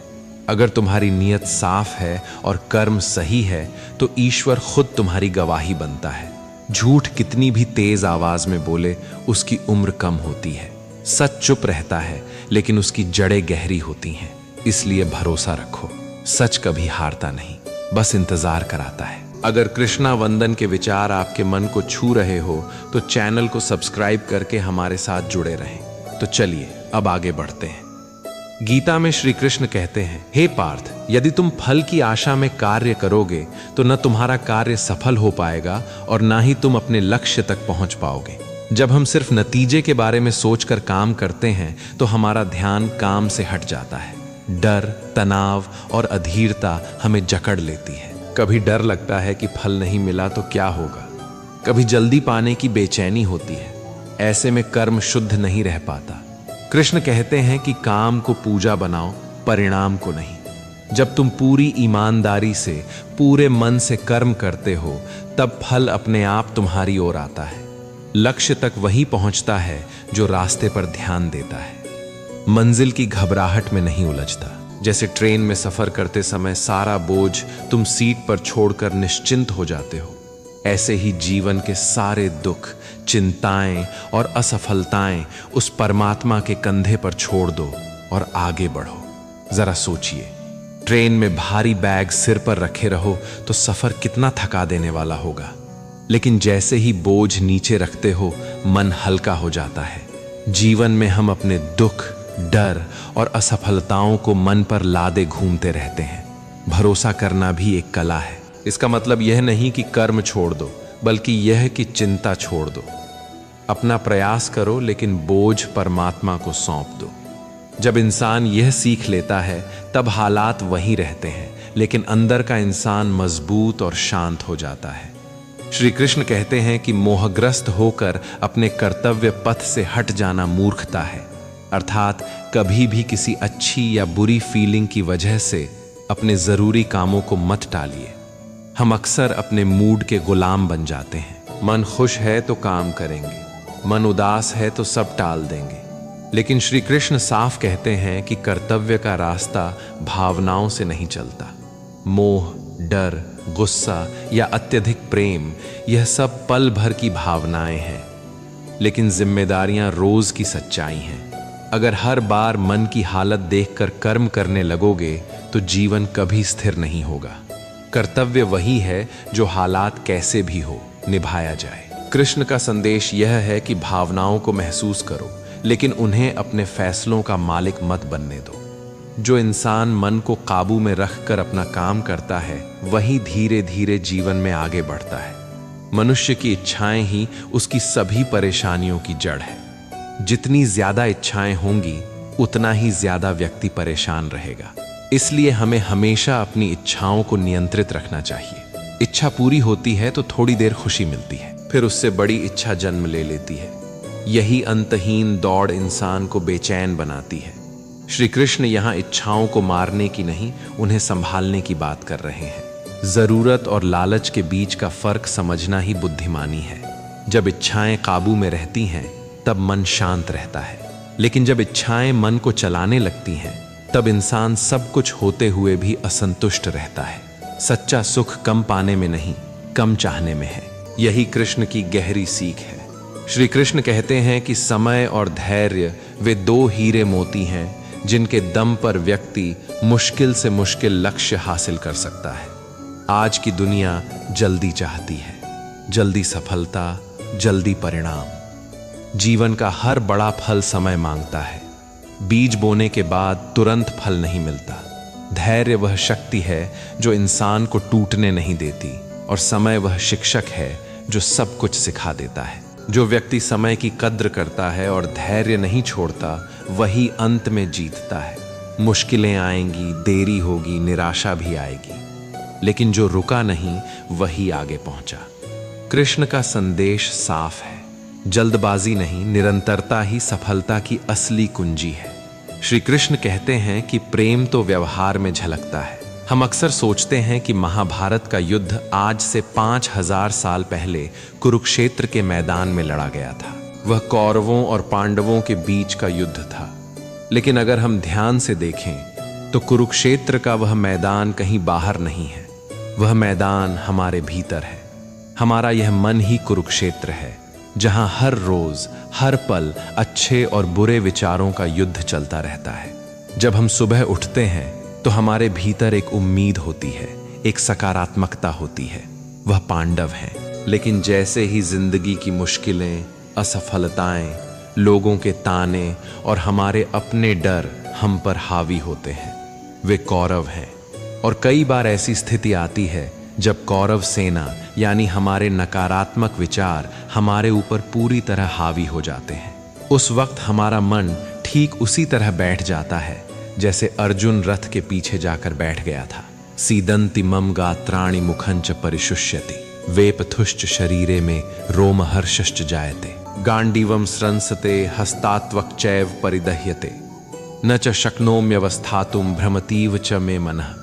अगर तुम्हारी नीयत साफ है और कर्म सही है तो ईश्वर खुद तुम्हारी गवाही बनता है। झूठ कितनी भी तेज आवाज में बोले, उसकी उम्र कम होती है। सच चुप रहता है, लेकिन उसकी जड़ें गहरी होती हैं। इसलिए भरोसा रखो, सच कभी हारता नहीं, बस इंतजार कराता है। अगर कृष्णा वंदन के विचार आपके मन को छू रहे हो तो चैनल को सब्सक्राइब करके हमारे साथ जुड़े रहें। तो चलिए अब आगे बढ़ते हैं। गीता में श्री कृष्ण कहते हैं, हे पार्थ, यदि तुम फल की आशा में कार्य करोगे तो न तुम्हारा कार्य सफल हो पाएगा और ना ही तुम अपने लक्ष्य तक पहुंच पाओगे। जब हम सिर्फ नतीजे के बारे में सोचकर काम करते हैं तो हमारा ध्यान काम से हट जाता है। डर, तनाव और अधीरता हमें जकड़ लेती है। कभी डर लगता है कि फल नहीं मिला तो क्या होगा, कभी जल्दी पाने की बेचैनी होती है। ऐसे में कर्म शुद्ध नहीं रह पाता। कृष्ण कहते हैं कि काम को पूजा बनाओ, परिणाम को नहीं। जब तुम पूरी ईमानदारी से, पूरे मन से कर्म करते हो, तब फल अपने आप तुम्हारी ओर आता है। लक्ष्य तक वही पहुंचता है जो रास्ते पर ध्यान देता है। मंजिल की घबराहट में नहीं उलझता। जैसे ट्रेन में सफर करते समय सारा बोझ तुम सीट पर छोड़कर निश्चिंत हो जाते हो, ऐसे ही जीवन के सारे दुख, चिंताएं और असफलताएं उस परमात्मा के कंधे पर छोड़ दो और आगे बढ़ो। जरा सोचिए, ट्रेन में भारी बैग सिर पर रखे रहो तो सफर कितना थका देने वाला होगा, लेकिन जैसे ही बोझ नीचे रखते हो मन हल्का हो जाता है। जीवन में हम अपने दुख, डर और असफलताओं को मन पर लादे घूमते रहते हैं। भरोसा करना भी एक कला है। इसका मतलब यह नहीं कि कर्म छोड़ दो, बल्कि यह कि चिंता छोड़ दो। अपना प्रयास करो, लेकिन बोझ परमात्मा को सौंप दो। जब इंसान यह सीख लेता है तब हालात वहीं रहते हैं, लेकिन अंदर का इंसान मजबूत और शांत हो जाता है। श्री कृष्ण कहते हैं कि मोहग्रस्त होकर अपने कर्तव्य पथ से हट जाना मूर्खता है, अर्थात कभी भी किसी अच्छी या बुरी फीलिंग की वजह से अपने जरूरी कामों को मत टालिए। हम अक्सर अपने मूड के गुलाम बन जाते हैं। मन खुश है तो काम करेंगे, मन उदास है तो सब टाल देंगे। लेकिन श्री कृष्ण साफ कहते हैं कि कर्तव्य का रास्ता भावनाओं से नहीं चलता। मोह, डर, गुस्सा या अत्यधिक प्रेम, यह सब पल भर की भावनाएं हैं, लेकिन जिम्मेदारियां रोज की सच्चाई हैं। अगर हर बार मन की हालत देखकर कर्म करने लगोगे तो जीवन कभी स्थिर नहीं होगा। कर्तव्य वही है जो हालात कैसे भी हो निभाया जाए। कृष्ण का संदेश यह है कि भावनाओं को महसूस करो, लेकिन उन्हें अपने फैसलों का मालिक मत बनने दो। जो इंसान मन को काबू में रखकर अपना काम करता है, वही धीरे धीरे जीवन में आगे बढ़ता है। मनुष्य की इच्छाएं ही उसकी सभी परेशानियों की जड़ है। जितनी ज्यादा इच्छाएं होंगी, उतना ही ज्यादा व्यक्ति परेशान रहेगा। इसलिए हमें हमेशा अपनी इच्छाओं को नियंत्रित रखना चाहिए। इच्छा पूरी होती है तो थोड़ी देर खुशी मिलती है, फिर उससे बड़ी इच्छा जन्म ले लेती है। यही अंतहीन दौड़ इंसान को बेचैन बनाती है। श्री कृष्ण यहाँ इच्छाओं को मारने की नहीं, उन्हें संभालने की बात कर रहे हैं। जरूरत और लालच के बीच का फर्क समझना ही बुद्धिमानी है। जब इच्छाएं काबू में रहती हैं, तब मन शांत रहता है, लेकिन जब इच्छाएं मन को चलाने लगती हैं, तब इंसान सब कुछ होते हुए भी असंतुष्ट रहता है। सच्चा सुख कम पाने में नहीं, कम चाहने में है। यही कृष्ण की गहरी सीख है। श्री कृष्ण कहते हैं कि समय और धैर्य वे दो हीरे मोती हैं जिनके दम पर व्यक्ति मुश्किल से मुश्किल लक्ष्य हासिल कर सकता है। आज की दुनिया जल्दी चाहती है, जल्दी सफलता, जल्दी परिणाम। जीवन का हर बड़ा फल समय मांगता है। बीज बोने के बाद तुरंत फल नहीं मिलता। धैर्य वह शक्ति है जो इंसान को टूटने नहीं देती, और समय वह शिक्षक है जो सब कुछ सिखा देता है। जो व्यक्ति समय की कद्र करता है और धैर्य नहीं छोड़ता, वही अंत में जीतता है। मुश्किलें आएंगी, देरी होगी, निराशा भी आएगी, लेकिन जो रुका नहीं वही आगे पहुंचा। कृष्ण का संदेश साफ है। जल्दबाजी नहीं, निरंतरता ही सफलता की असली कुंजी है। श्री कृष्ण कहते हैं कि प्रेम तो व्यवहार में झलकता है। हम अक्सर सोचते हैं कि महाभारत का युद्ध आज से 5000 साल पहले कुरुक्षेत्र के मैदान में लड़ा गया था। वह कौरवों और पांडवों के बीच का युद्ध था। लेकिन अगर हम ध्यान से देखें तो कुरुक्षेत्र का वह मैदान कहीं बाहर नहीं है। वह मैदान हमारे भीतर है। हमारा यह मन ही कुरुक्षेत्र है, जहां हर रोज, हर पल अच्छे और बुरे विचारों का युद्ध चलता रहता है। जब हम सुबह उठते हैं तो हमारे भीतर एक उम्मीद होती है, एक सकारात्मकता होती है। वह पांडव हैं। लेकिन जैसे ही जिंदगी की मुश्किलें, असफलताएं, लोगों के ताने और हमारे अपने डर हम पर हावी होते हैं, वे कौरव हैं। और कई बार ऐसी स्थिति आती है जब कौरव सेना यानी हमारे नकारात्मक विचार हमारे ऊपर पूरी तरह हावी हो जाते हैं। उस वक्त हमारा मन ठीक उसी तरह बैठ जाता है जैसे अर्जुन रथ के पीछे जाकर बैठ गया था। सीदंति मम गात्राणि मुखंच परिशुष्यति, वेपथुश्च शरीरे में रोमहर्षश्च जायते, गांडीवम स्रंसते हस्तात्वक चैव परिदह्यते, न च शक्नोम्यवस्थातुम भ्रमतीव च मे मनः।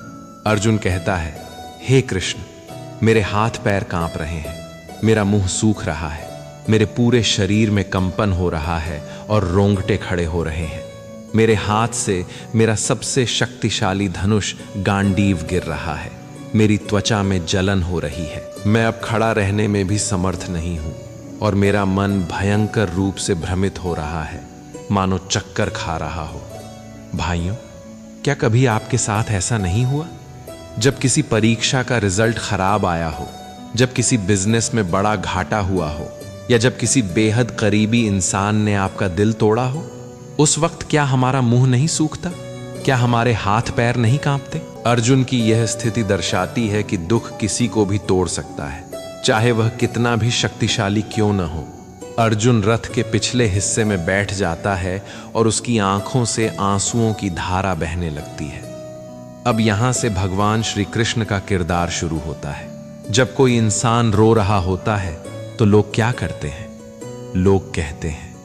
अर्जुन कहता है, हे कृष्ण, मेरे हाथ पैर कांप रहे हैं, मेरा मुंह सूख रहा है, मेरे पूरे शरीर में कंपन हो रहा है और रोंगटे खड़े हो रहे हैं। मेरे हाथ से मेरा सबसे शक्तिशाली धनुष गांडीव गिर रहा है, मेरी त्वचा में जलन हो रही है, मैं अब खड़ा रहने में भी समर्थ नहीं हूं और मेरा मन भयंकर रूप से भ्रमित हो रहा है, मानो चक्कर खा रहा हो। भाइयों, क्या कभी आपके साथ ऐसा नहीं हुआ? जब किसी परीक्षा का रिजल्ट खराब आया हो, जब किसी बिजनेस में बड़ा घाटा हुआ हो, या जब किसी बेहद करीबी इंसान ने आपका दिल तोड़ा हो, उस वक्त क्या हमारा मुंह नहीं सूखता? क्या हमारे हाथ पैर नहीं कांपते? अर्जुन की यह स्थिति दर्शाती है कि दुख किसी को भी तोड़ सकता है, चाहे वह कितना भी शक्तिशाली क्यों न हो। अर्जुन रथ के पिछले हिस्से में बैठ जाता है और उसकी आंखों से आंसुओं की धारा बहने लगती है। अब यहां से भगवान श्री कृष्ण का किरदार शुरू होता है। जब कोई इंसान रो रहा होता है तो लोग क्या करते हैं? लोग कहते हैं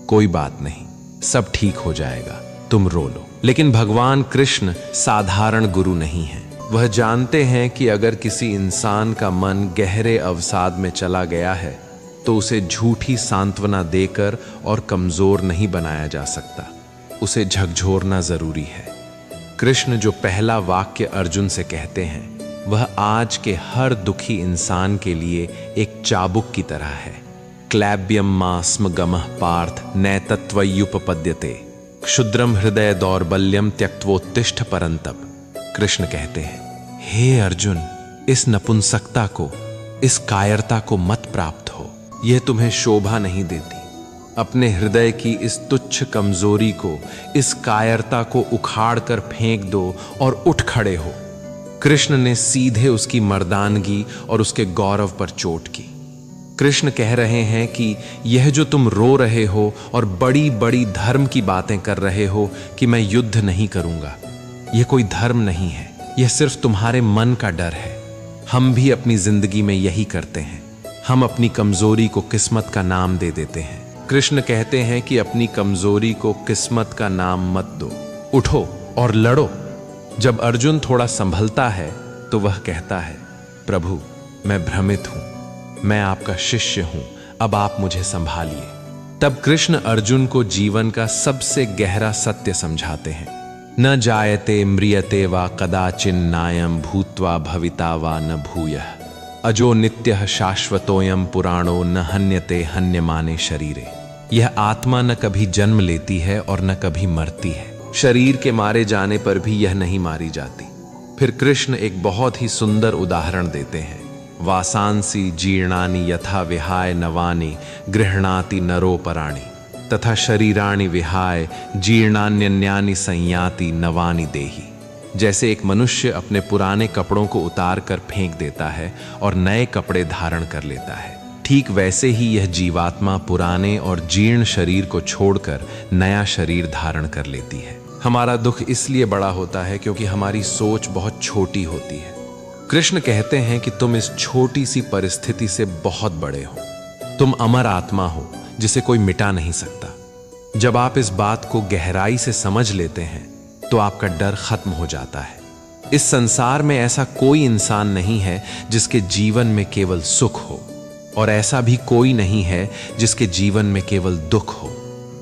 कोई बात नहीं, सब ठीक हो जाएगा, तुम रो लो। लेकिन भगवान कृष्ण साधारण गुरु नहीं है। वह जानते हैं कि अगर किसी इंसान का मन गहरे अवसाद में चला गया है तो उसे झूठी सांत्वना देकर और कमजोर नहीं बनाया जा सकता, उसे झकझोरना जरूरी है। कृष्ण जो पहला वाक्य अर्जुन से कहते हैं वह आज के हर दुखी इंसान के लिए एक चाबुक की तरह है। क्लैब्यम मा स्म गमः पार्थ नैतत्वयुपपद्यते क्षुद्रम हृदय दौर्बल्यम त्यक्त्वोत्तिष्ठ परंतप। कृष्ण कहते हैं, हे अर्जुन, इस नपुंसकता को, इस कायरता को मत प्राप्त हो, यह तुम्हें शोभा नहीं देती। अपने हृदय की इस तुच्छ कमजोरी को, इस कायरता को उखाड़ कर फेंक दो और उठ खड़े हो। कृष्ण ने सीधे उसकी मर्दानगी और उसके गौरव पर चोट की। कृष्ण कह रहे हैं कि यह जो तुम रो रहे हो और बड़ी बड़ी धर्म की बातें कर रहे हो कि मैं युद्ध नहीं करूंगा, यह कोई धर्म नहीं है, यह सिर्फ तुम्हारे मन का डर है। हम भी अपनी जिंदगी में यही करते हैं, हम अपनी कमजोरी को किस्मत का नाम दे देते हैं। कृष्ण कहते हैं कि अपनी कमजोरी को किस्मत का नाम मत दो, उठो और लड़ो। जब अर्जुन थोड़ा संभलता है तो वह कहता है, प्रभु मैं भ्रमित हूं, मैं आपका शिष्य हूं, अब आप मुझे संभालिए। तब कृष्ण अर्जुन को जीवन का सबसे गहरा सत्य समझाते हैं। न जायते म्रियते वा कदाचिन्नायं भूत्वा भविता वा न भूयः अजो नित्यः शाश्वतोयम पुराणो न हन्यते हन्यमाने शरीरे। यह आत्मा न कभी जन्म लेती है और न कभी मरती है, शरीर के मारे जाने पर भी यह नहीं मारी जाती। फिर कृष्ण एक बहुत ही सुंदर उदाहरण देते हैं। वासांसी जीर्णानि यथा विहाय नवानि गृह्णाति नरोपराणि तथा शरीराणि विहाय जीर्णान्यन्यानि संयाति नवानि देहि। जैसे एक मनुष्य अपने पुराने कपड़ों को उतार कर फेंक देता है और नए कपड़े धारण कर लेता है, ठीक वैसे ही यह जीवात्मा पुराने और जीर्ण शरीर को छोड़कर नया शरीर धारण कर लेती है। हमारा दुख इसलिए बड़ा होता है क्योंकि हमारी सोच बहुत छोटी होती है। कृष्ण कहते हैं कि तुम इस छोटी सी परिस्थिति से बहुत बड़े हो, तुम अमर आत्मा हो जिसे कोई मिटा नहीं सकता। जब आप इस बात को गहराई से समझ लेते हैं तो आपका डर खत्म हो जाता है। इस संसार में ऐसा कोई इंसान नहीं है जिसके जीवन में केवल सुख हो, और ऐसा भी कोई नहीं है जिसके जीवन में केवल दुख हो।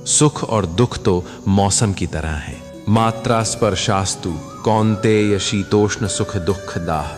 सुख और दुख तो मौसम की तरह हैं। मात्रा स्पर्शास्तु कौन्तेय शीतोष्ण सुख दुख दाह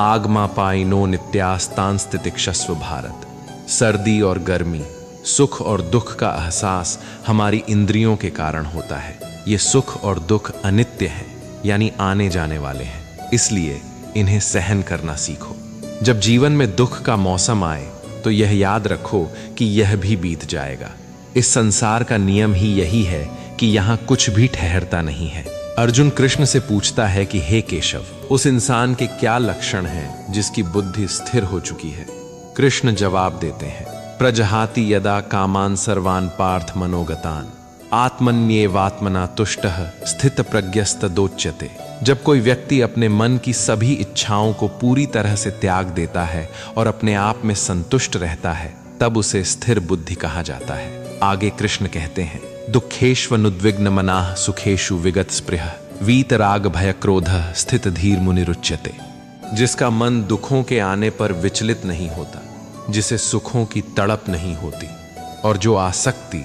आगमा पाइनो नित्यास्तांस्तितिक्षस्व भारत। सर्दी और गर्मी, सुख और दुख का एहसास हमारी इंद्रियों के कारण होता है। ये सुख और दुख अनित्य हैं, यानी आने जाने वाले हैं, इसलिए इन्हें सहन करना सीखो। जब जीवन में दुख का मौसम आए तो यह याद रखो कि यह भी बीत जाएगा। इस संसार का नियम ही यही है कि यहाँ कुछ भी ठहरता नहीं है। अर्जुन कृष्ण से पूछता है कि हे केशव, उस इंसान के क्या लक्षण हैं जिसकी बुद्धि स्थिर हो चुकी है? कृष्ण जवाब देते हैं, प्रजहाति यदा कामान सर्वान पार्थ मनोगतान आत्मन्येवात्मना तुष्टः स्थित प्रज्ञस्तदोच्यते। जब कोई व्यक्ति अपने मन की सभी इच्छाओं को पूरी तरह से त्याग देता है और अपने आप में संतुष्ट रहता है, तब उसे स्थिर बुद्धि कहा जाता है। आगे कृष्ण कहते हैं, दुखेष्वनुद्विग्न मनाः सुखेषु विगत स्पृहः वीतराग भय क्रोधः स्थित धीर मुनिरुच्यते। जिसका मन दुखों के आने पर विचलित नहीं होता, जिसे सुखों की तड़प नहीं होती, और जो आसक्ति,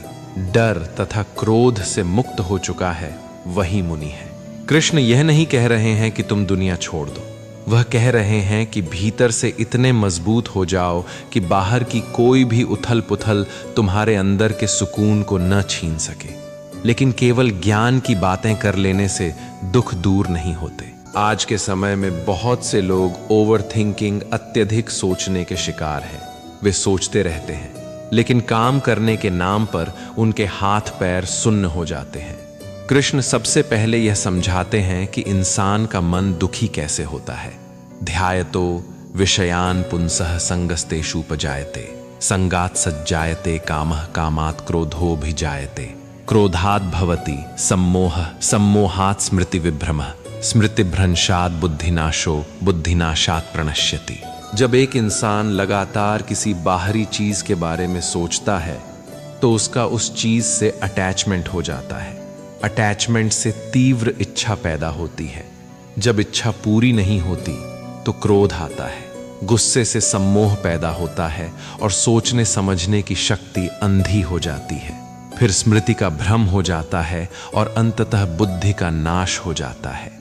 डर तथा क्रोध से मुक्त हो चुका है, वही मुनि है। कृष्ण यह नहीं कह रहे हैं कि तुम दुनिया छोड़ दो, वह कह रहे हैं कि भीतर से इतने मजबूत हो जाओ कि बाहर की कोई भी उथल पुथल तुम्हारे अंदर के सुकून को न छीन सके। लेकिन केवल ज्ञान की बातें कर लेने से दुख दूर नहीं होते। आज के समय में बहुत से लोग ओवर थिंकिंग, अत्यधिक सोचने के शिकार हैं। वे सोचते रहते हैं, लेकिन काम करने के नाम पर उनके हाथ पैर सुन्न हो जाते हैं। कृष्ण सबसे पहले यह समझाते हैं कि इंसान का मन दुखी कैसे होता है। ध्यायतो विषयान पुंसः संगस्तेषुपजायते संगात सज्जायते कामः कामात् क्रोधोभिजायते क्रोधात् भवति सम्मोहः सम्मोहात् स्मृति विभ्रमः स्मृतिभ्रंशात् बुद्धिनाशो बुद्धिनाशात् प्रणश्यति। जब एक इंसान लगातार किसी बाहरी चीज के बारे में सोचता है तो उसका उस चीज से अटैचमेंट हो जाता है। अटैचमेंट से तीव्र इच्छा पैदा होती है। जब इच्छा पूरी नहीं होती तो क्रोध आता है। गुस्से से सम्मोह पैदा होता है और सोचने समझने की शक्ति अंधी हो जाती है। फिर स्मृति का भ्रम हो जाता है और अंततः बुद्धि का नाश हो जाता है।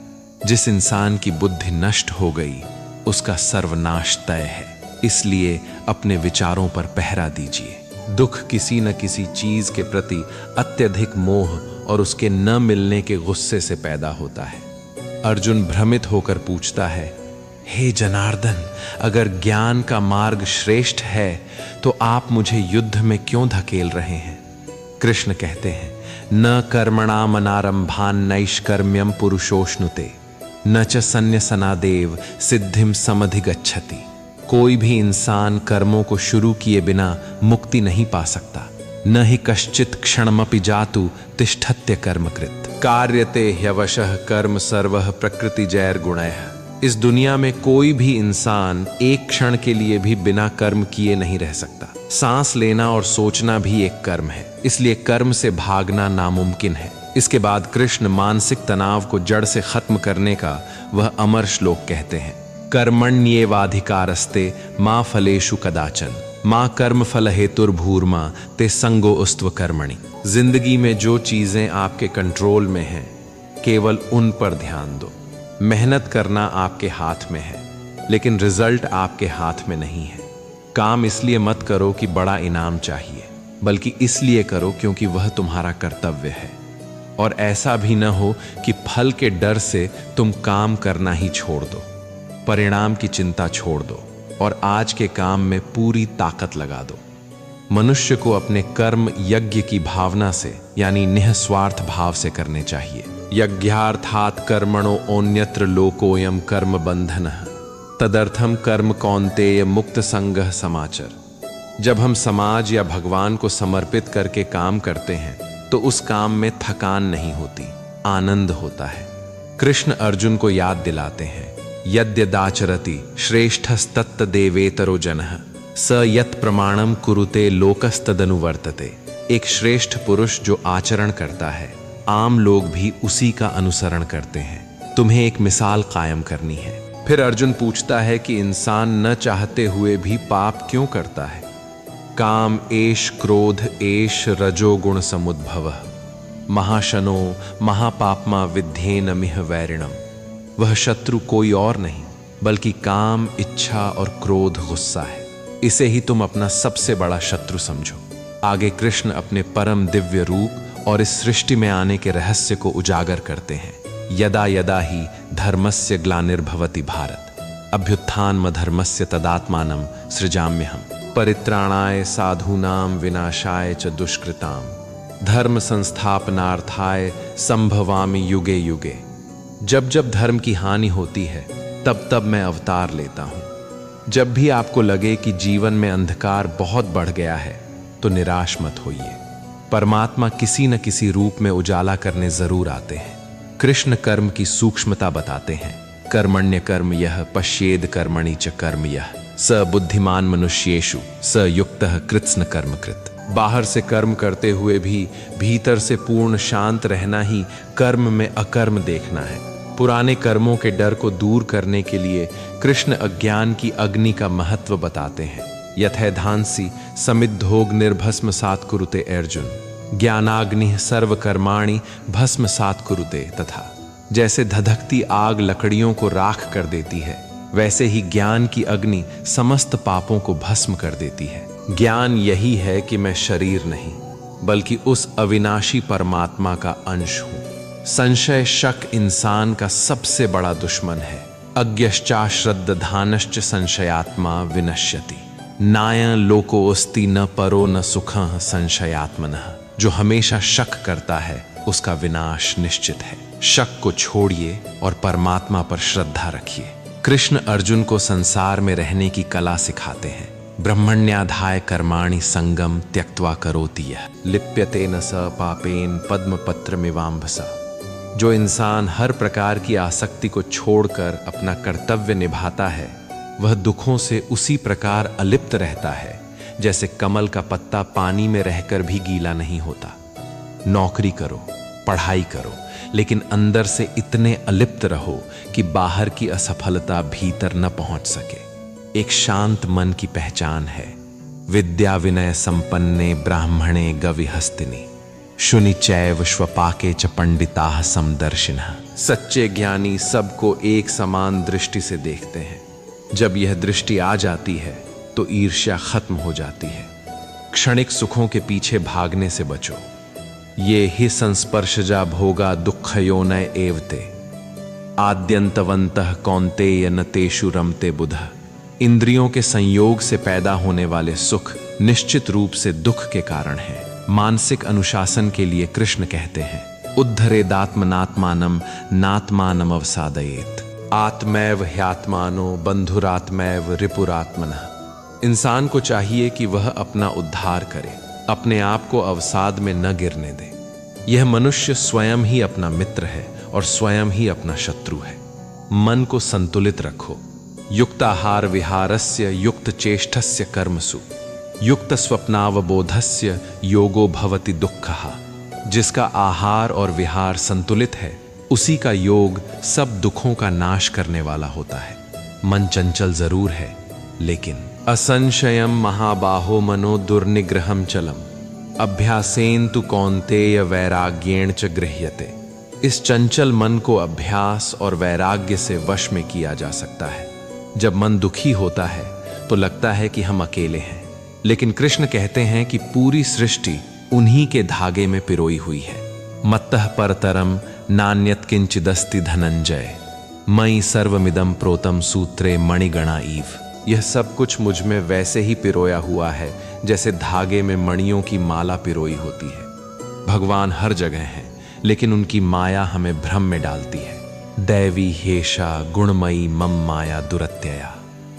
जिस इंसान की बुद्धि नष्ट हो गई उसका सर्वनाश तय है। इसलिए अपने विचारों पर पहरा दीजिए। दुख किसी न किसी चीज के प्रति अत्यधिक मोह और उसके न मिलने के गुस्से से पैदा होता है। अर्जुन भ्रमित होकर पूछता है, हे जनार्दन, अगर ज्ञान का मार्ग श्रेष्ठ है तो आप मुझे युद्ध में क्यों धकेल रहे हैं? कृष्ण कहते हैं, न कर्मणाम अनारंभान नैष्कर्म्यम पुरुषोष्णुते न च संन्यसनादेव सिद्धिम समधिगच्छति। कोई भी इंसान कर्मों को शुरू किए बिना मुक्ति नहीं पा सकता। न ही कश्चित क्षणमपि जातु तिष्ठत्य कर्मकृत कार्यते ह्यवशः कर्म सर्वः प्रकृति जैर्गुणैः। इस दुनिया में कोई भी इंसान एक क्षण के लिए भी बिना कर्म किए नहीं रह सकता। सांस लेना और सोचना भी एक कर्म है, इसलिए कर्म से भागना नामुमकिन है। इसके बाद कृष्ण मानसिक तनाव को जड़ से खत्म करने का वह अमर श्लोक कहते हैं, कर्मण्येवाधिकारस्ते मा फलेषु कदाचन माँ कर्म फल हेतुर्भूर्मा ते संगो उस्त्व कर्मणि। जिंदगी में जो चीजें आपके कंट्रोल में हैं केवल उन पर ध्यान दो। मेहनत करना आपके हाथ में है लेकिन रिजल्ट आपके हाथ में नहीं है। काम इसलिए मत करो कि बड़ा इनाम चाहिए, बल्कि इसलिए करो क्योंकि वह तुम्हारा कर्तव्य है। और ऐसा भी न हो कि फल के डर से तुम काम करना ही छोड़ दो। परिणाम की चिंता छोड़ दो और आज के काम में पूरी ताकत लगा दो। मनुष्य को अपने कर्म यज्ञ की भावना से यानी निःस्वार्थ भाव से करने चाहिए। यज्ञार्थात् कर्मणो ओन्यत्र लोकोयम कर्म बंधनः तदर्थम कर्म कौन्तेय मुक्त संगः समाचर। जब हम समाज या भगवान को समर्पित करके काम करते हैं तो उस काम में थकान नहीं होती, आनंद होता है। कृष्ण अर्जुन को याद दिलाते हैं, यद्यदाचरति श्रेष्ठस्तत्त देवेतरो जनः स यत् प्रमाणम कुरुते लोकस्तदनुवर्तते। एक श्रेष्ठ पुरुष जो आचरण करता है आम लोग भी उसी का अनुसरण करते हैं। तुम्हें एक मिसाल कायम करनी है। फिर अर्जुन पूछता है कि इंसान न चाहते हुए भी पाप क्यों करता है? काम एष क्रोध एष रजोगुण समुद्भवः महाशनो महापापमा विध्येन मिह वैरिणम। वह शत्रु कोई और नहीं बल्कि काम, इच्छा और क्रोध, गुस्सा है। इसे ही तुम अपना सबसे बड़ा शत्रु समझो। आगे कृष्ण अपने परम दिव्य रूप और इस सृष्टि में आने के रहस्य को उजागर करते हैं। यदा यदा ही धर्मस्य ग्लानिर्भवति भारत अभ्युत्थानमधर्मस्य तदात्मानं सृजाम्यहम् परित्राणाय साधूनां विनाशाय च दुष्कृताम् धर्म संस्थापनार्थाय संभवामि युगे युगे। जब जब धर्म की हानि होती है तब तब मैं अवतार लेता हूँ। जब भी आपको लगे कि जीवन में अंधकार बहुत बढ़ गया है तो निराश मत होइए। परमात्मा किसी न किसी रूप में उजाला करने जरूर आते हैं। कृष्ण कर्म की सूक्ष्मता बताते हैं, कर्मण्य कर्म यह पश्येद कर्मणि च कर्म यह स बुद्धिमान मनुष्येषु स युक्तः कृत्स्न कर्मकृत। बाहर से कर्म करते हुए भी भीतर से पूर्ण शांत रहना ही कर्म में अकर्म देखना है। पुराने कर्मों के डर को दूर करने के लिए कृष्ण अज्ञान की अग्नि का महत्व बताते हैं। यथैधांसी समिद्धोग निर्भस्म सात कुरुते अर्जुन ज्ञानाग्नि सर्व कर्माणि भस्म सात कुरुते। तथा जैसे धधकती आग लकड़ियों को राख कर देती है वैसे ही ज्ञान की अग्नि समस्त पापों को भस्म कर देती है। ज्ञान यही है कि मैं शरीर नहीं बल्कि उस अविनाशी परमात्मा का अंश हूं। संशय शक इंसान का सबसे बड़ा दुश्मन है। अज्ञश्चा श्रद्धानश्च संशयात्मा विनश्यति नायं लोकोऽस्ति न परो न सुखः संशयात्मनः। जो हमेशा शक करता है उसका विनाश निश्चित है। शक को छोड़िए और परमात्मा पर श्रद्धा रखिए। कृष्ण अर्जुन को संसार में रहने की कला सिखाते हैं। ब्रह्मण्याधाय कर्माणि संगम त्यक्त्वा करोति यः लिप्यते न स पापेन पद्मपत्रमिवाम्भसा। जो इंसान हर प्रकार की आसक्ति को छोड़कर अपना कर्तव्य निभाता है वह दुखों से उसी प्रकार अलिप्त रहता है जैसे कमल का पत्ता पानी में रहकर भी गीला नहीं होता। नौकरी करो, पढ़ाई करो, लेकिन अंदर से इतने अलिप्त रहो कि बाहर की असफलता भीतर न पहुंच सके। एक शांत मन की पहचान है। विद्या विनय संपन्ने ब्राह्मणे गविहस्तिनि शुनि चैव श्वपाके च पंडिताः समदर्शिनः। सच्चे ज्ञानी सबको एक समान दृष्टि से देखते हैं। जब यह दृष्टि आ जाती है तो ईर्ष्या खत्म हो जाती है। क्षणिक सुखों के पीछे भागने से बचो। ये ही संस्पर्शजा भोगा दुःखयोनय एवते आद्यंतवन्तः कौन्तेय न तेषु रमते बुधः। इंद्रियों के संयोग से पैदा होने वाले सुख निश्चित रूप से दुख के कारण है। मानसिक अनुशासन के लिए कृष्ण कहते हैं, उद्धरेदात्मनात्मानम नात्मानम अवसादयेत आत्मैव ह्यात्मानो बंधुरात्मैव रिपुरात्मनः। इंसान को चाहिए कि वह अपना उद्धार करे, अपने आप को अवसाद में न गिरने दे। यह मनुष्य स्वयं ही अपना मित्र है और स्वयं ही अपना शत्रु है। मन को संतुलित रखो। युक्ताहार विहारस्य युक्त चेष्टस्य कर्मसु युक्त स्वप्नावबोधस्य योगो भवति दुःखः। जिसका आहार और विहार संतुलित है उसी का योग सब दुखों का नाश करने वाला होता है। मन चंचल जरूर है, लेकिन असंशयम महाबाहो मनो दुर्निग्रहम चलम अभ्यासेन तु कौन्तेय वैराग्येण च गृह्यते। इस चंचल मन को अभ्यास और वैराग्य से वश में किया जा सकता है। जब मन दुखी होता है तो लगता है कि हम अकेले हैं, लेकिन कृष्ण कहते हैं कि पूरी सृष्टि उन्हीं के धागे में पिरोई हुई है। मत्तः परतरम नान्यत किंचिदस्ति धनंजय मयि सर्वमिदं प्रोतम सूत्रे मणिगणा ईव। यह सब कुछ मुझ में वैसे ही पिरोया हुआ है जैसे धागे में मणियों की माला पिरोई होती है। भगवान हर जगह हैं, लेकिन उनकी माया हमें भ्रम में डालती है। दैवी हेषा गुणमयी मम माया दुरत्यया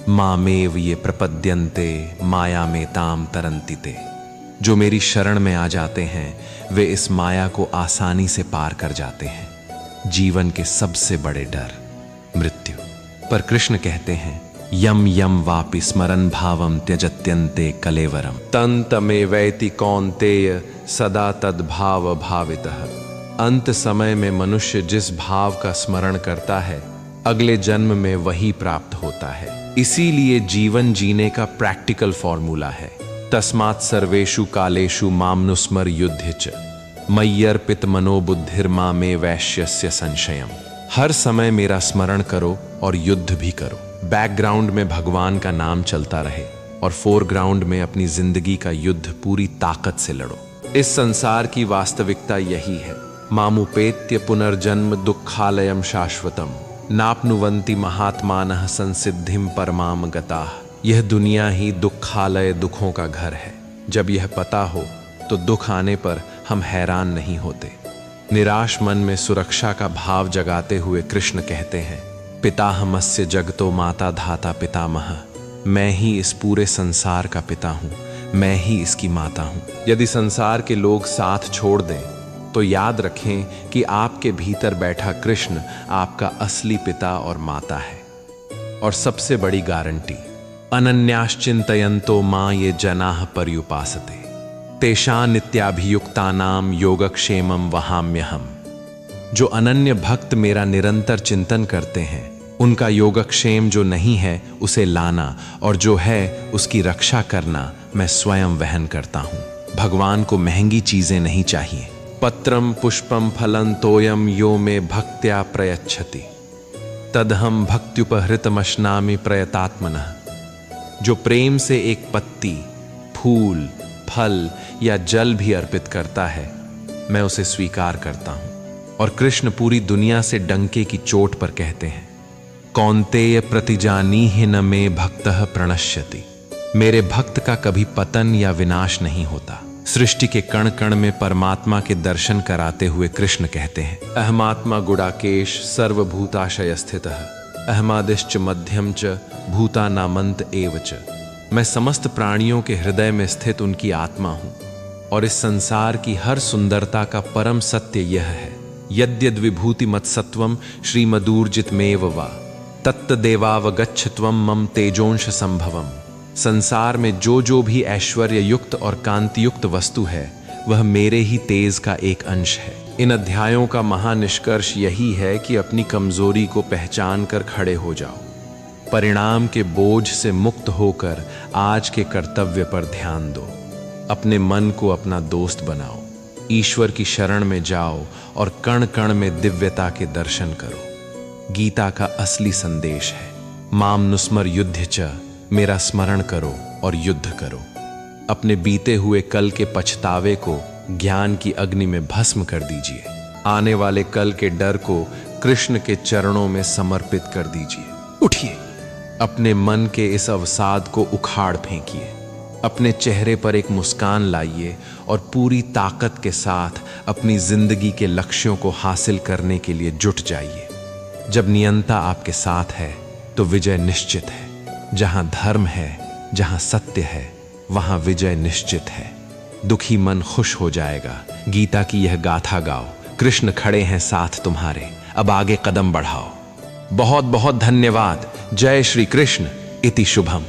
मामेव ये प्रपद्यन्ते माया में ताम तरंतिते। जो मेरी शरण में आ जाते हैं वे इस माया को आसानी से पार कर जाते हैं। जीवन के सबसे बड़े डर मृत्यु। पर कृष्ण कहते हैं, यम यम वापि स्मरन् भावम त्यजत्यन्ते कलेवरम तन्तमेवैति कौन्तेय सदा तद्भाव भावितः। अंत समय में मनुष्य जिस भाव का स्मरण करता है अगले जन्म में वही प्राप्त होता है। इसीलिए जीवन जीने का प्रैक्टिकल फॉर्मूला है, तस्मात् सर्वेषु कालेषु मामनुस्मर युध्य च मय्यर्पित मनोबुद्धिर्मा में वैश्यस्य संशयम। हर समय मेरा स्मरण करो और युद्ध भी करो। बैकग्राउंड में भगवान का नाम चलता रहे और फोरग्राउंड में अपनी जिंदगी का युद्ध पूरी ताकत से लड़ो। इस संसार की वास्तविकता यही है। मामुपेत्य पुनर्जन्म दुःखालयम शाश्वतम नाप्नुवन्ति महात्मानः संसिद्धिम परमाम गताः। यह दुनिया ही दुःखालय, दुखों का घर है। जब यह पता हो तो दुख आने पर हम हैरान नहीं होते। निराश मन में सुरक्षा का भाव जगाते हुए कृष्ण कहते हैं, पिताहमस्य जगतो माता धाता पितामह। मैं ही इस पूरे संसार का पिता हूँ, मैं ही इसकी माता हूँ। यदि संसार के लोग साथ छोड़ दें तो याद रखें कि आपके भीतर बैठा कृष्ण आपका असली पिता और माता है। और सबसे बड़ी गारंटी, अनन्याश्चिंतयन्तो मां ये जनाः पर्युपासते तेषां नित्याभियुक्तानां योगक्षेमं वहाम्यहम्। जो अनन्य भक्त मेरा निरंतर चिंतन करते हैं उनका योगक्षेम जो नहीं है उसे लाना और जो है उसकी रक्षा करना मैं स्वयं वहन करता हूँ। भगवान को महंगी चीजें नहीं चाहिए। पत्रम पुष्पम फलं तोयम यो मे भक्त्या प्रयच्छति तदहम भक्त्युपहृतमश्नामि प्रयतात्मनः। जो प्रेम से एक पत्ती, फूल, फल या जल भी अर्पित करता है मैं उसे स्वीकार करता हूँ। और कृष्ण पूरी दुनिया से डंके की चोट पर कहते हैं, कौन्तेय प्रतिजानीहि न मे भक्तः प्रणश्यति। मेरे भक्त का कभी पतन या विनाश नहीं होता। सृष्टि के कण कण में परमात्मा के दर्शन कराते हुए कृष्ण कहते हैं, अहमात्मा गुडाकेश सर्वभूताशय स्थितः अहमादिश्च मध्यम च भूतानामंत एव च। मैं समस्त प्राणियों के हृदय में स्थित उनकी आत्मा हूँ और इस संसार की हर सुंदरता का परम सत्य यह है यद्यद् विभूति मत्सत्वम श्रीमदूर्जितमेव वा तत्तदेवावगच्छत्वम मम तेजोंश संभवम। संसार में जो भी ऐश्वर्य युक्त और कांति युक्त वस्तु है वह मेरे ही तेज का एक अंश है। इन अध्यायों का महानिष्कर्ष यही है कि अपनी कमजोरी को पहचान कर खड़े हो जाओ, परिणाम के बोझ से मुक्त होकर आज के कर्तव्य पर ध्यान दो, अपने मन को अपना दोस्त बनाओ, ईश्वर की शरण में जाओ और कण कण में दिव्यता के दर्शन करो। गीता का असली संदेश है माम नुस्मर युद्ध च, मेरा स्मरण करो और युद्ध करो। अपने बीते हुए कल के पछतावे को ज्ञान की अग्नि में भस्म कर दीजिए। आने वाले कल के डर को कृष्ण के चरणों में समर्पित कर दीजिए। उठिए, अपने मन के इस अवसाद को उखाड़ फेंकिए, अपने चेहरे पर एक मुस्कान लाइए और पूरी ताकत के साथ अपनी जिंदगी के लक्ष्यों को हासिल करने के लिए जुट जाइए। जब नियंता आपके साथ है तो विजय निश्चित है। जहां धर्म है, जहां सत्य है, वहां विजय निश्चित है। दुखी मन खुश हो जाएगा। गीता की यह गाथा गाओ, कृष्ण खड़े हैं साथ तुम्हारे, अब आगे कदम बढ़ाओ। बहुत बहुत धन्यवाद। जय श्री कृष्ण। इति शुभम।